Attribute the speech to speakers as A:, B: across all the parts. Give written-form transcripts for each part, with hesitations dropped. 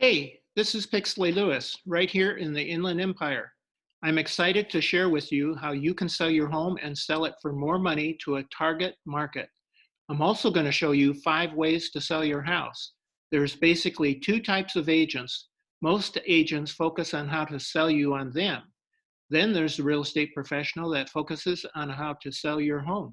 A: Hey, this is Pixley Lewis, right here in the Inland Empire. I'm excited to share with you how you can sell your home and sell it for more money to a target market. I'm also going to show you 5 ways to sell your house. There's basically 2 types of agents. Most agents focus on how to sell you on them. Then there's the real estate professional that focuses on how to sell your home.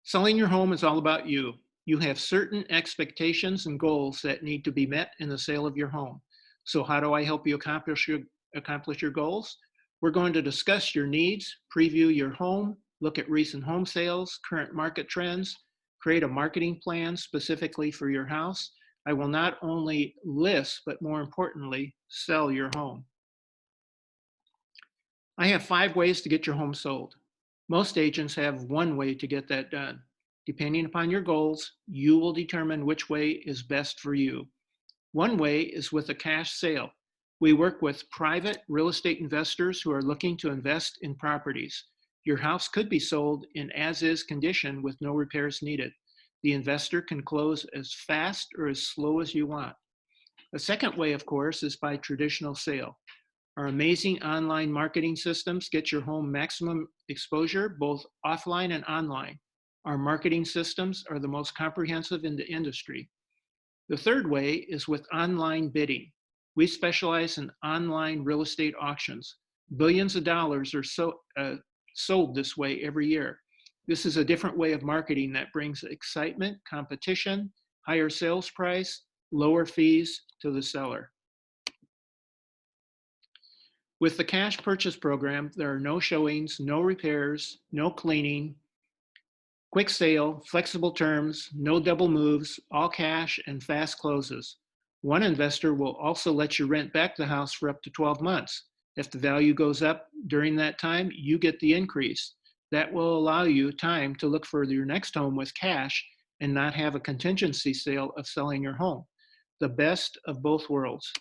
A: Selling your home is all about you. You have certain expectations and goals that need to be met in the sale of your home. So how do I help you accomplish your goals? We're going to discuss your needs, preview your home, look at recent home sales, current market trends, create a marketing plan specifically for your house. I will not only list, but more importantly, sell your home. I have 5 ways to get your home sold. Most agents have one way to get that done. Depending upon your goals, you will determine which way is best for you. One way is with a cash sale. We work with private real estate investors who are looking to invest in properties. Your house could be sold in as-is condition with no repairs needed. The investor can close as fast or as slow as you want. A second way, of course, is by traditional sale. Our amazing online marketing systems get your home maximum exposure, both offline and online. Our marketing systems are the most comprehensive in the industry. The third way is with online bidding. We specialize in online real estate auctions. Billions of dollars are sold this way every year. This is a different way of marketing that brings excitement, competition, higher sales price, lower fees to the seller. With the cash purchase program, there are no showings, no repairs, no cleaning, quick sale, flexible terms, no double moves, all cash and fast closes. One investor will also let you rent back the house for up to 12 months. If the value goes up during that time, you get the increase. That will allow you time to look for your next home with cash and not have a contingency sale of selling your home. The best of both worlds.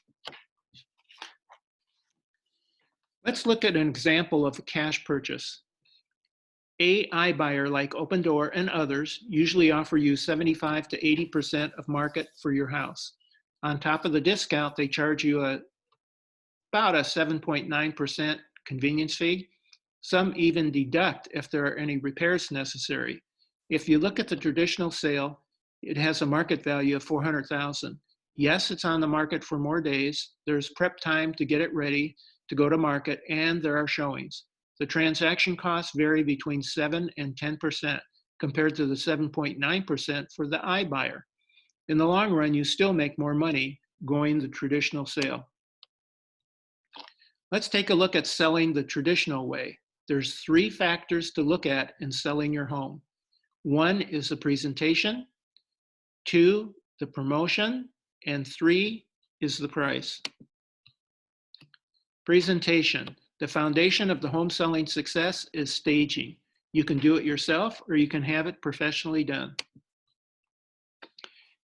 A: Let's look at an example of a cash purchase. iBuyer like Open Door and others usually offer you 75 to 80% of market for your house. On top of the discount, they charge you about a 7.9% convenience fee. Some even deduct if there are any repairs necessary. If you look at the traditional sale, it has a market value of $400,000. Yes, it's on the market for more days. There's prep time to get it ready to go to market, and there are showings. The transaction costs vary between 7 and 10% compared to the 7.9% for the iBuyer. In the long run, you still make more money going the traditional sale. Let's take a look at selling the traditional way. There's 3 factors to look at in selling your home. 1 is the presentation, 2, the promotion, and 3 is the price. Presentation. The foundation of the home selling success is staging. You can do it yourself or you can have it professionally done.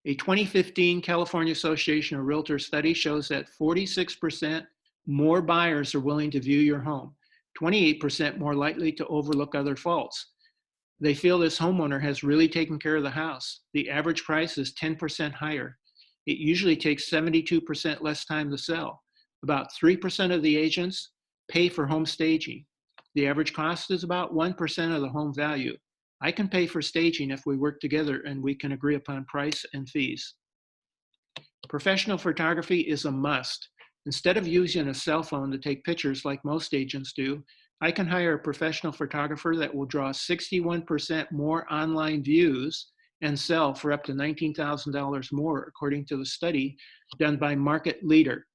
A: A 2015 California Association of Realtors study shows that 46% more buyers are willing to view your home, 28% more likely to overlook other faults. They feel this homeowner has really taken care of the house. The average price is 10% higher. It usually takes 72% less time to sell. About 3% of the agents pay for home staging. The average cost is about 1% of the home value. I can pay for staging if we work together and we can agree upon price and fees. Professional photography is a must. Instead of using a cell phone to take pictures like most agents do, I can hire a professional photographer that will draw 61% more online views and sell for up to $19,000 more, according to the study done by Market Leader.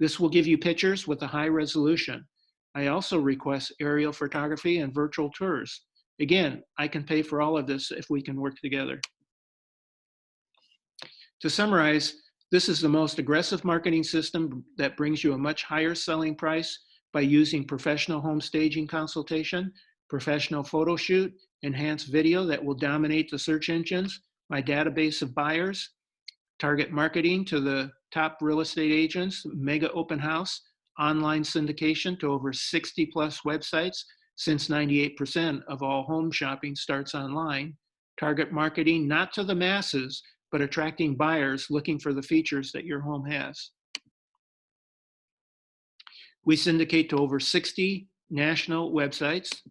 A: This will give you pictures with a high resolution. I also request aerial photography and virtual tours. Again, I can pay for all of this if we can work together. To summarize, this is the most aggressive marketing system that brings you a much higher selling price by using professional home staging consultation, professional photo shoot, enhanced video that will dominate the search engines, my database of buyers, target marketing to the top real estate agents, mega open house, online syndication to over 60 plus websites, since 98% of all home shopping starts online, target marketing not to the masses, but attracting buyers looking for the features that your home has. We syndicate to over 60 national websites.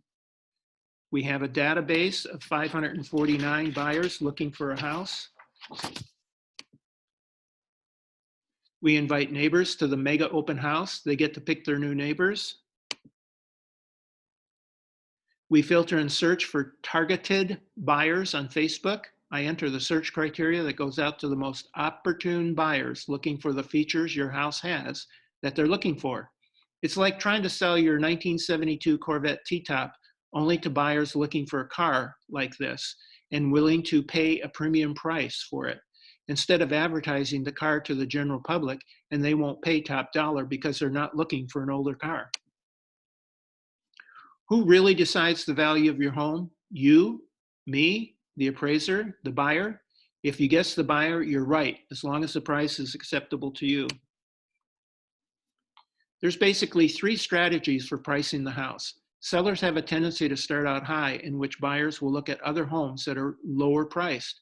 A: We have a database of 549 buyers looking for a house. We invite neighbors to the mega open house. They get to pick their new neighbors. We filter and search for targeted buyers on Facebook. I enter the search criteria that goes out to the most opportune buyers looking for the features your house has that they're looking for. It's like trying to sell your 1972 Corvette T-top only to buyers looking for a car like this and willing to pay a premium price for it, instead of advertising the car to the general public, and they won't pay top dollar because they're not looking for an older car. Who really decides the value of your home? You, me, the appraiser, the buyer? If you guess the buyer, you're right, as long as the price is acceptable to you. There's basically 3 strategies for pricing the house. Sellers have a tendency to start out high, in which buyers will look at other homes that are lower priced.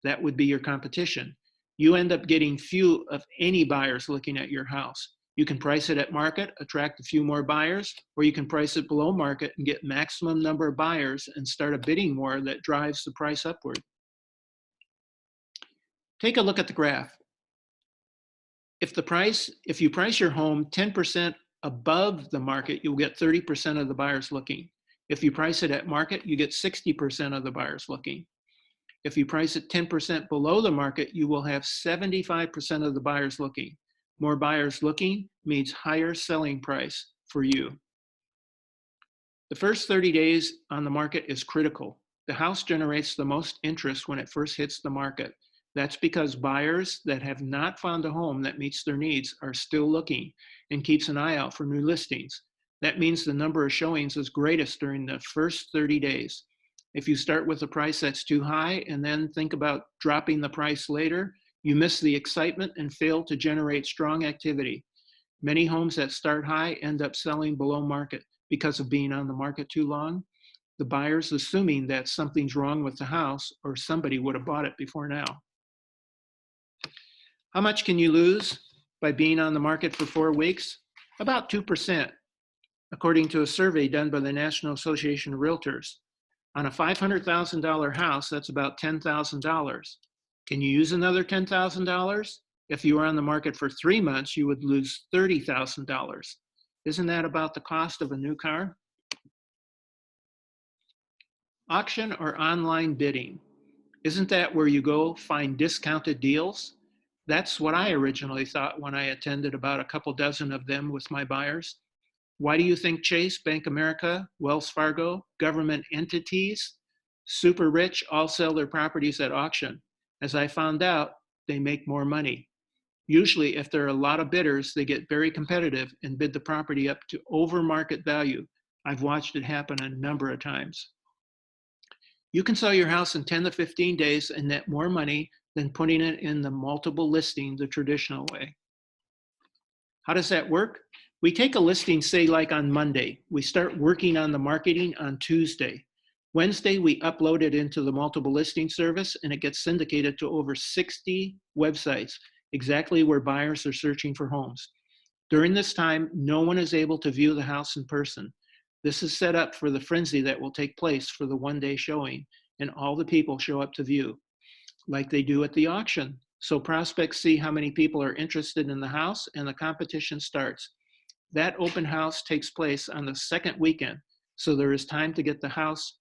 A: That would be your competition. You end up getting few of any buyers looking at your house. You can price it at market, attract a few more buyers, or you can price it below market and get maximum number of buyers and start a bidding war that drives the price upward. Take a look at the graph. If you price your home 10% above the market, you'll get 30% of the buyers looking. If you price it at market, you get 60% of the buyers looking. If you price it 10% below the market, you will have 75% of the buyers looking. More buyers looking means higher selling price for you. The first 30 days on the market is critical. The house generates the most interest when it first hits the market. That's because buyers that have not found a home that meets their needs are still looking and keeps an eye out for new listings. That means the number of showings is greatest during the first 30 days. If you start with a price that's too high and then think about dropping the price later, you miss the excitement and fail to generate strong activity. Many homes that start high end up selling below market because of being on the market too long. The buyer's assuming that something's wrong with the house or somebody would have bought it before now. How much can you lose by being on the market for 4 weeks? About 2%, according to a survey done by the National Association of Realtors. On a $500,000 house, that's about $10,000. Can you use another $10,000? If you were on the market for 3 months, you would lose $30,000. Isn't that about the cost of a new car? Auction or online bidding? Isn't that where you go find discounted deals? That's what I originally thought when I attended about a couple dozen of them with my buyers. Why do you think Chase, Bank America, Wells Fargo, government entities, super rich, all sell their properties at auction? As I found out, they make more money. Usually, if there are a lot of bidders, they get very competitive and bid the property up to over market value. I've watched it happen a number of times. You can sell your house in 10 to 15 days and net more money than putting it in the multiple listing the traditional way. How does that work? We take a listing, say like on Monday. We start working on the marketing on Tuesday. Wednesday, we upload it into the multiple listing service and it gets syndicated to over 60 websites, exactly where buyers are searching for homes. During this time, no one is able to view the house in person. This is set up for the frenzy that will take place for the one-day showing, and all the people show up to view, like they do at the auction. So prospects see how many people are interested in the house and the competition starts. That open house takes place on the second weekend, so there is time to get the house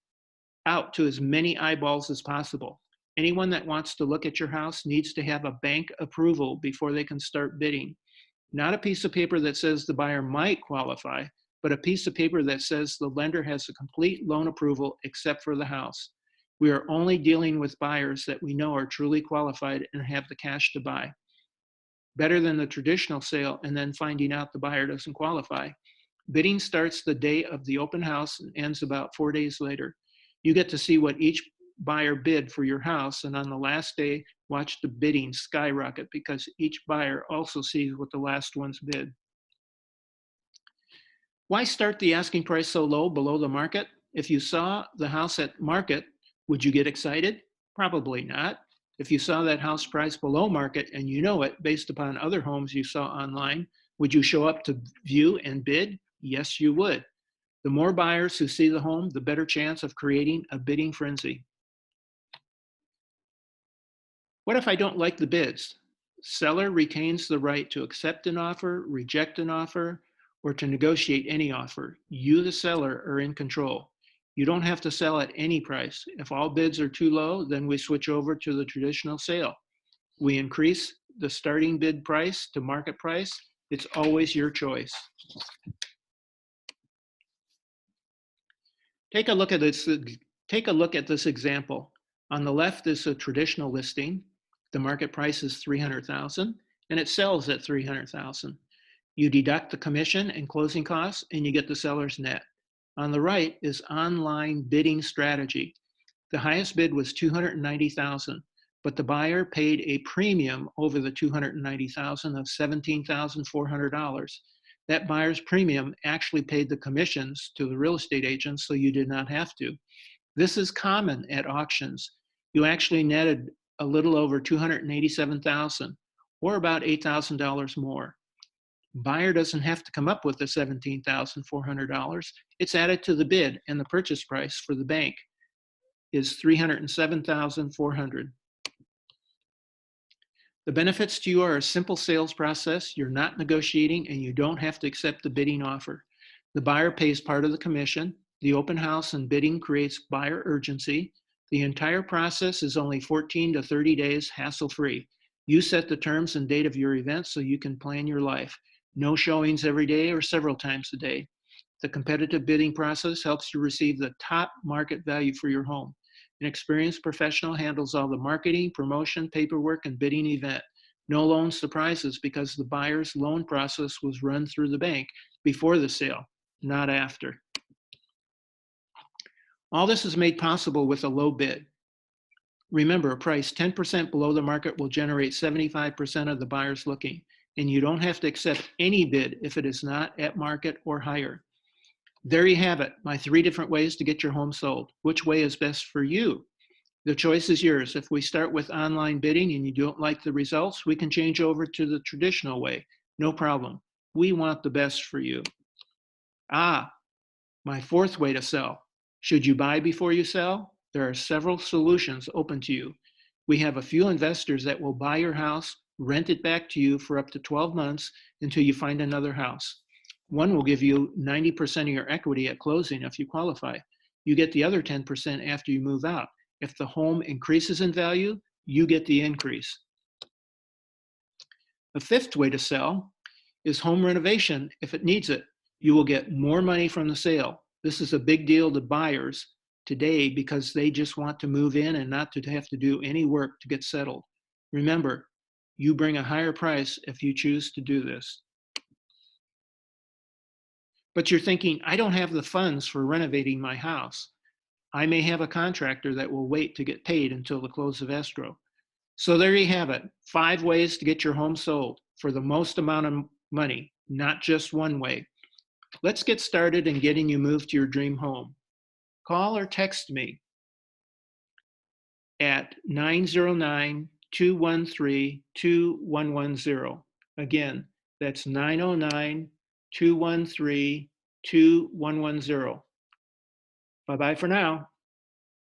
A: out to as many eyeballs as possible. Anyone that wants to look at your house needs to have a bank approval before they can start bidding. Not a piece of paper that says the buyer might qualify, but a piece of paper that says the lender has a complete loan approval except for the house. We are only dealing with buyers that we know are truly qualified and have the cash to buy. Better than the traditional sale and then finding out the buyer doesn't qualify. Bidding starts the day of the open house and ends about 4 days later. You get to see what each buyer bid for your house, and on the last day, watch the bidding skyrocket because each buyer also sees what the last ones bid. Why start the asking price so low below the market? If you saw the house at market, would you get excited? Probably not. If you saw that house price below market and you know it based upon other homes you saw online, would you show up to view and bid? Yes, you would. The more buyers who see the home, the better chance of creating a bidding frenzy. What if I don't like the bids? Seller retains the right to accept an offer, reject an offer, or to negotiate any offer. You, the seller, are in control. You don't have to sell at any price. If all bids are too low, then we switch over to the traditional sale. We increase the starting bid price to market price. It's always your choice. Take a look at this. Take a look at this example. On the left is a traditional listing. The market price is $300,000 and it sells at $300,000. You deduct the commission and closing costs and you get the seller's net. On the right is online bidding strategy. The highest bid was $290,000, but the buyer paid a premium over the $290,000 of $17,400. That buyer's premium actually paid the commissions to the real estate agents, so you did not have to. This is common at auctions. You actually netted a little over $287,000, or about $8,000 more. Buyer doesn't have to come up with the $17,400. It's added to the bid, and the purchase price for the bank is $307,400. The benefits to you are a simple sales process. You're not negotiating and you don't have to accept the bidding offer. The buyer pays part of the commission. The open house and bidding creates buyer urgency. The entire process is only 14 to 30 days hassle-free. You set the terms and date of your event so you can plan your life. No showings every day or several times a day. The competitive bidding process helps you receive the top market value for your home. An experienced professional handles all the marketing, promotion, paperwork, and bidding event. No loan surprises because the buyer's loan process was run through the bank before the sale, not after. All this is made possible with a low bid. Remember, a price 10% below the market will generate 75% of the buyers looking, and you don't have to accept any bid if it is not at market or higher. There you have it, my 3 different ways to get your home sold. Which way is best for you? The choice is yours. If we start with online bidding and you don't like the results, we can change over to the traditional way. No problem. We want the best for you. My 4th way to sell. Should you buy before you sell? There are several solutions open to you. We have a few investors that will buy your house, rent it back to you for up to 12 months until you find another house. One will give you 90% of your equity at closing if you qualify. You get the other 10% after you move out. If the home increases in value, you get the increase. A 5th way to sell is home renovation if it needs it. You will get more money from the sale. This is a big deal to buyers today because they just want to move in and not to have to do any work to get settled. Remember, you bring a higher price if you choose to do this. But you're thinking, I don't have the funds for renovating my house. I may have a contractor that will wait to get paid until the close of escrow. So there you have it, 5 ways to get your home sold for the most amount of money, not just one way. Let's get started in getting you moved to your dream home. Call or text me at 909-213-2110. Again, that's 909-213-2110. Bye-bye for now.